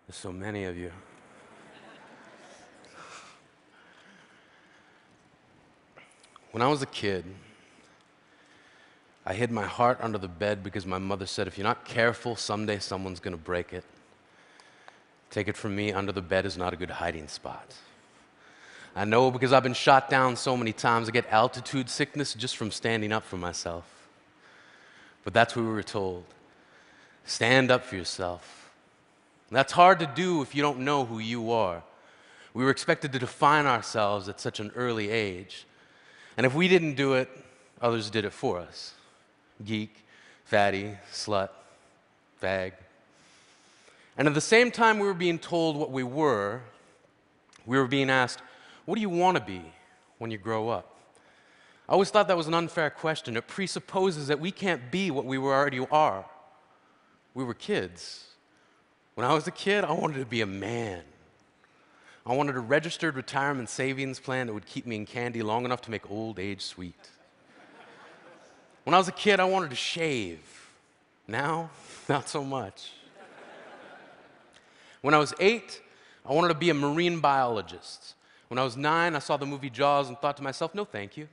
There's so many of you. When I was a kid, I hid my heart under the bed because my mother said, if you're not careful, someday someone's gonna break it. Take it from me, under the bed is not a good hiding spot. I know because I've been shot down so many times, I get altitude sickness just from standing up for myself. But that's what we were told. Stand up for yourself. And that's hard to do if you don't know who you are. We were expected to define ourselves at such an early age. And if we didn't do it, others did it for us. Geek, fatty, slut, fag. And at the same time we were being told what we were being asked, what do you want to be when you grow up? I always thought that was an unfair question. It presupposes that we can't be what we already are. We were kids. When I was a kid, I wanted to be a man. I wanted a registered retirement savings plan that would keep me in candy long enough to make old age sweet. When I was a kid, I wanted to shave. Now, not so much. When I was 8, I wanted to be a marine biologist. When I was 9, I saw the movie Jaws and thought to myself, no thank you.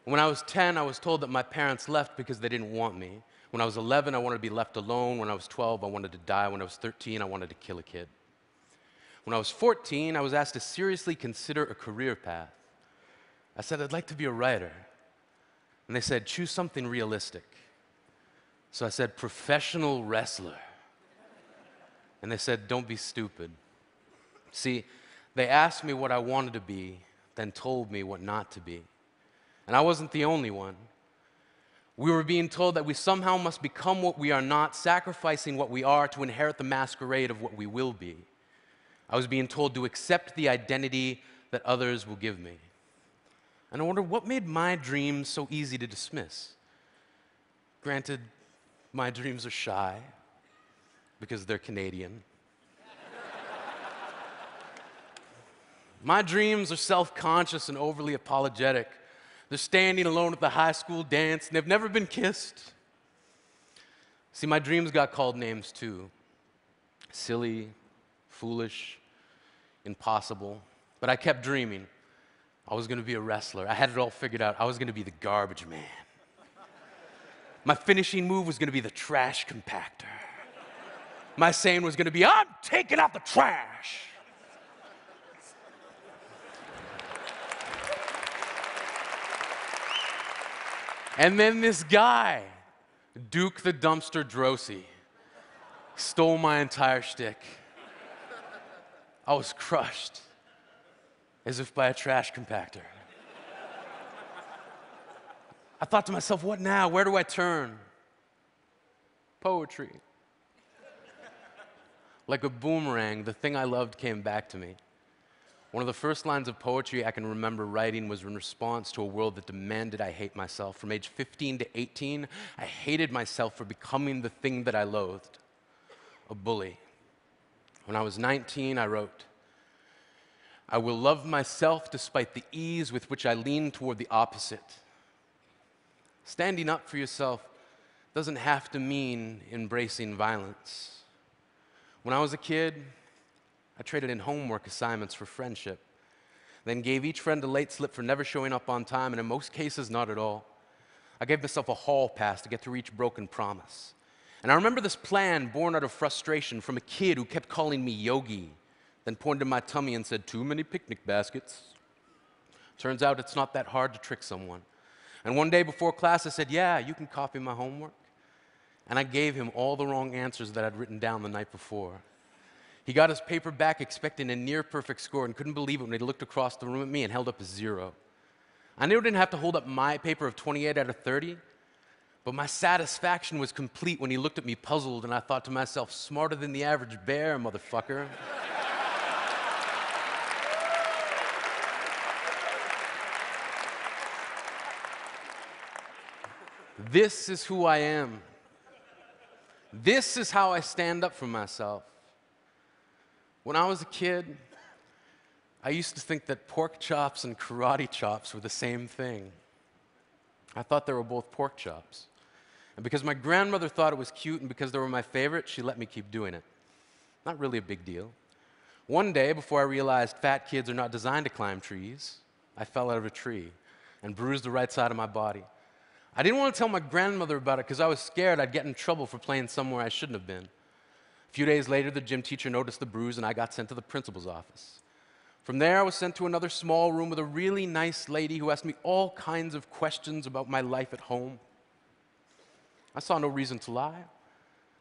When I was 10, I was told that my parents left because they didn't want me. When I was 11, I wanted to be left alone. When I was 12, I wanted to die. When I was 13, I wanted to kill a kid. When I was 14, I was asked to seriously consider a career path. I said, I'd like to be a writer. And they said, choose something realistic. So I said, professional wrestler. And they said, don't be stupid. See, they asked me what I wanted to be, then told me what not to be. And I wasn't the only one. We were being told that we somehow must become what we are not, sacrificing what we are to inherit the masquerade of what we will be. I was being told to accept the identity that others will give me. And I wonder what made my dreams so easy to dismiss. Granted, my dreams are shy because they're Canadian. My dreams are self-conscious and overly apologetic. They're standing alone at the high school dance, and they've never been kissed. See, my dreams got called names too. Silly, foolish, impossible. But I kept dreaming. I was going to be a wrestler. I had it all figured out. I was going to be the garbage man. My finishing move was going to be the trash compactor. My saying was going to be, I'm taking out the trash. And then this guy, Duke the Dumpster Drosy, stole my entire shtick. I was crushed, as if by a trash compactor. I thought to myself, what now? Where do I turn? Poetry. Like a boomerang, the thing I loved came back to me. One of the first lines of poetry I can remember writing was in response to a world that demanded I hate myself. From age 15 to 18, I hated myself for becoming the thing that I loathed, a bully. When I was 19, I wrote, I will love myself despite the ease with which I lean toward the opposite. Standing up for yourself doesn't have to mean embracing violence. When I was a kid, I traded in homework assignments for friendship, then gave each friend a late slip for never showing up on time, and in most cases, not at all. I gave myself a hall pass to get through each broken promise. And I remember this plan born out of frustration from a kid who kept calling me Yogi, then pointed to my tummy and said, too many picnic baskets. Turns out it's not that hard to trick someone. And one day before class, I said, yeah, you can copy my homework. And I gave him all the wrong answers that I'd written down the night before. He got his paper back expecting a near-perfect score and couldn't believe it when he looked across the room at me and held up a 0. I knew I didn't have to hold up my paper of 28 out of 30, but my satisfaction was complete when he looked at me puzzled, and I thought to myself, smarter than the average bear, motherfucker. This is who I am. This is how I stand up for myself. When I was a kid, I used to think that pork chops and karate chops were the same thing. I thought they were both pork chops. And because my grandmother thought it was cute and because they were my favorite, she let me keep doing it. Not really a big deal. One day, before I realized fat kids are not designed to climb trees, I fell out of a tree and bruised the right side of my body. I didn't want to tell my grandmother about it because I was scared I'd get in trouble for playing somewhere I shouldn't have been. A few days later, the gym teacher noticed the bruise and I got sent to the principal's office. From there, I was sent to another small room with a really nice lady who asked me all kinds of questions about my life at home. I saw no reason to lie.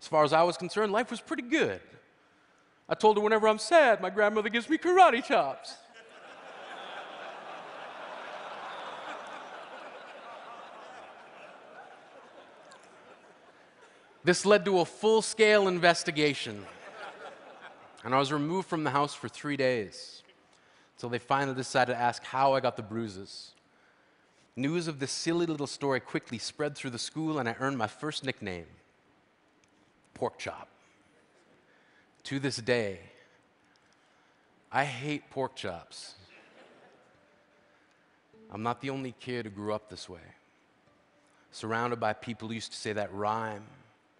As far as I was concerned, life was pretty good. I told her whenever I'm sad, my grandmother gives me karate chops. This led to a full-scale investigation, and I was removed from the house for 3 days, until they finally decided to ask how I got the bruises. News of this silly little story quickly spread through the school, and I earned my first nickname, Pork Chop. To this day, I hate pork chops. I'm not the only kid who grew up this way, surrounded by people who used to say that rhyme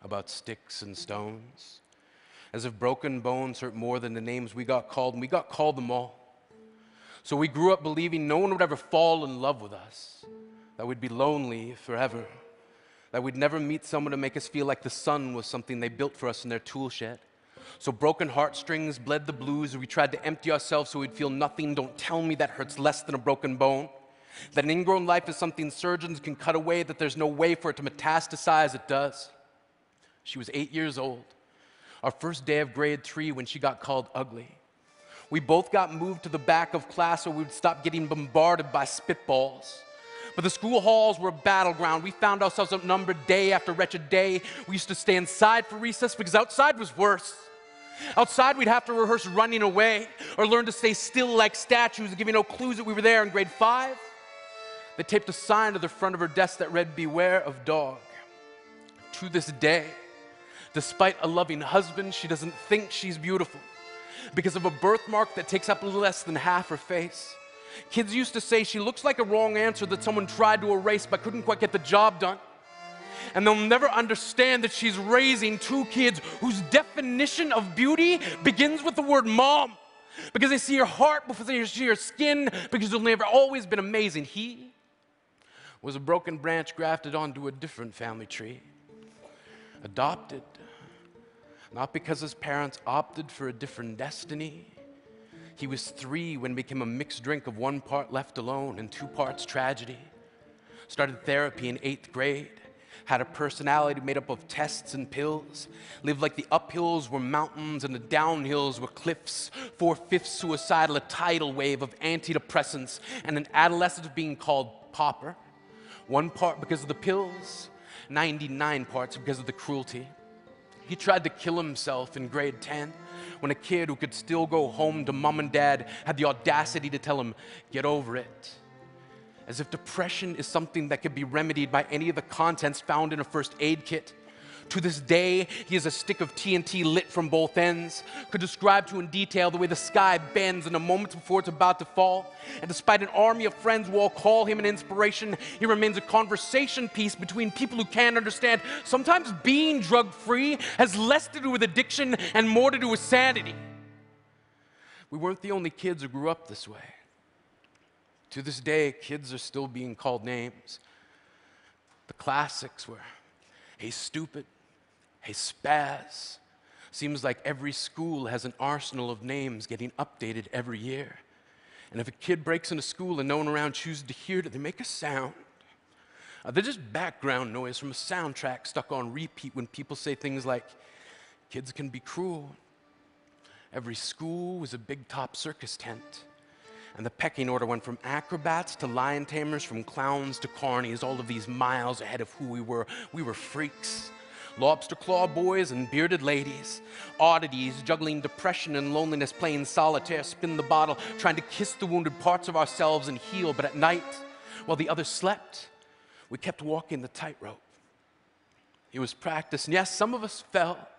about sticks and stones, as if broken bones hurt more than the names we got called, and we got called them all. So we grew up believing no one would ever fall in love with us, that we'd be lonely forever, that we'd never meet someone to make us feel like the sun was something they built for us in their tool shed. So broken heartstrings bled the blues, we tried to empty ourselves so we'd feel nothing. Don't tell me that hurts less than a broken bone. That an ingrown life is something surgeons can cut away, that there's no way for it to metastasize. It does. She was 8 years old, our first day of grade 3 when she got called ugly. We both got moved to the back of class so we would stop getting bombarded by spitballs. But the school halls were a battleground. We found ourselves outnumbered day after wretched day. We used to stay inside for recess because outside was worse. Outside, we'd have to rehearse running away or learn to stay still like statues, giving no clues that we were there in grade 5. They taped a sign to the front of her desk that read, "Beware of dog." To this day, despite a loving husband, she doesn't think she's beautiful because of a birthmark that takes up a little less than half her face. Kids used to say she looks like a wrong answer that someone tried to erase but couldn't quite get the job done. And they'll never understand that she's raising 2 kids whose definition of beauty begins with the word mom, because they see her heart before they see her skin, because they've never always been amazing. He was a broken branch grafted onto a different family tree. Adopted, not because his parents opted for a different destiny. He was 3 when it became a mixed drink of 1 part left alone and 2 parts tragedy. Started therapy in 8th grade. Had a personality made up of tests and pills. Lived like the uphills were mountains and the downhills were cliffs. 4/5 suicidal, a tidal wave of antidepressants, and an adolescent of being called pauper. 1 part because of the pills, 99 parts because of the cruelty. He tried to kill himself in grade 10 when a kid who could still go home to mom and dad had the audacity to tell him, "Get over it." As if depression is something that could be remedied by any of the contents found in a first aid kit. To this day, he has a stick of TNT lit from both ends, could describe to in detail the way the sky bends in a moment before it's about to fall. And despite an army of friends who all call him an inspiration, he remains a conversation piece between people who can't understand. Sometimes being drug-free has less to do with addiction and more to do with sanity. We weren't the only kids who grew up this way. To this day, kids are still being called names. The classics were, "Hey, stupid," "Hey, spaz." Seems like every school has an arsenal of names getting updated every year. And if a kid breaks into school and no one around chooses to hear it, they make a sound. They're just background noise from a soundtrack stuck on repeat when people say things like, "Kids can be cruel." Every school was a big top circus tent. And the pecking order went from acrobats to lion tamers, from clowns to carnies, all of these miles ahead of who we were. We were freaks. Lobster claw boys and bearded ladies. Oddities, juggling depression and loneliness, playing solitaire, spin the bottle, trying to kiss the wounded parts of ourselves and heal. But at night, while the others slept, we kept walking the tightrope. It was practice, and yes, some of us fell.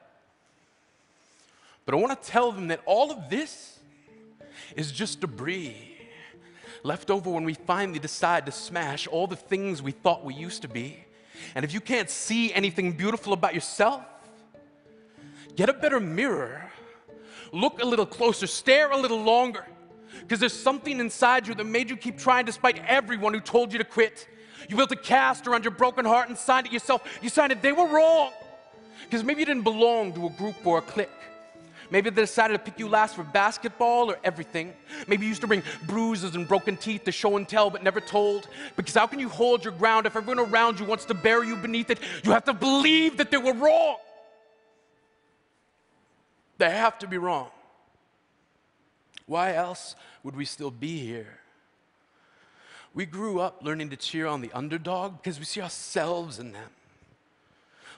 But I want to tell them that all of this is just debris left over when we finally decide to smash all the things we thought we used to be And if you can't see anything beautiful about yourself, get a better mirror, look a little closer, stare a little longer, because there's something inside you that made you keep trying despite everyone who told you to quit. You built a cast around your broken heart and signed it yourself. You signed it, they were wrong. Because maybe you didn't belong to a group or a clique. Maybe they decided to pick you last for basketball or everything. Maybe you used to bring bruises and broken teeth to show and tell but never told. Because how can you hold your ground if everyone around you wants to bury you beneath it? You have to believe that they were wrong. They have to be wrong. Why else would we still be here? We grew up learning to cheer on the underdog because we see ourselves in them.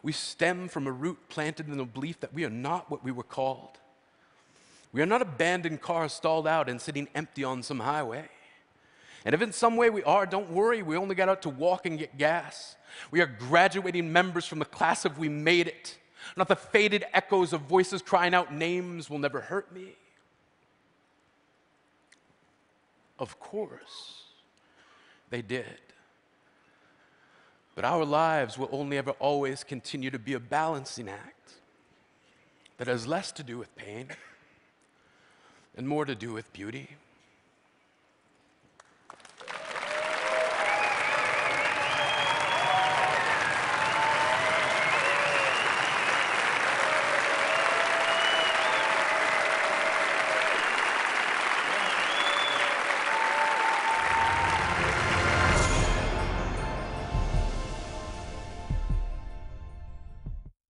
We stem from a root planted in the belief that we are not what we were called. We are not abandoned cars stalled out and sitting empty on some highway. And if in some way we are, don't worry, we only got out to walk and get gas. We are graduating members from the class of we made it, not the faded echoes of voices crying out names will never hurt me. Of course, they did. But our lives will only ever always continue to be a balancing act that has less to do with pain and more to do with beauty.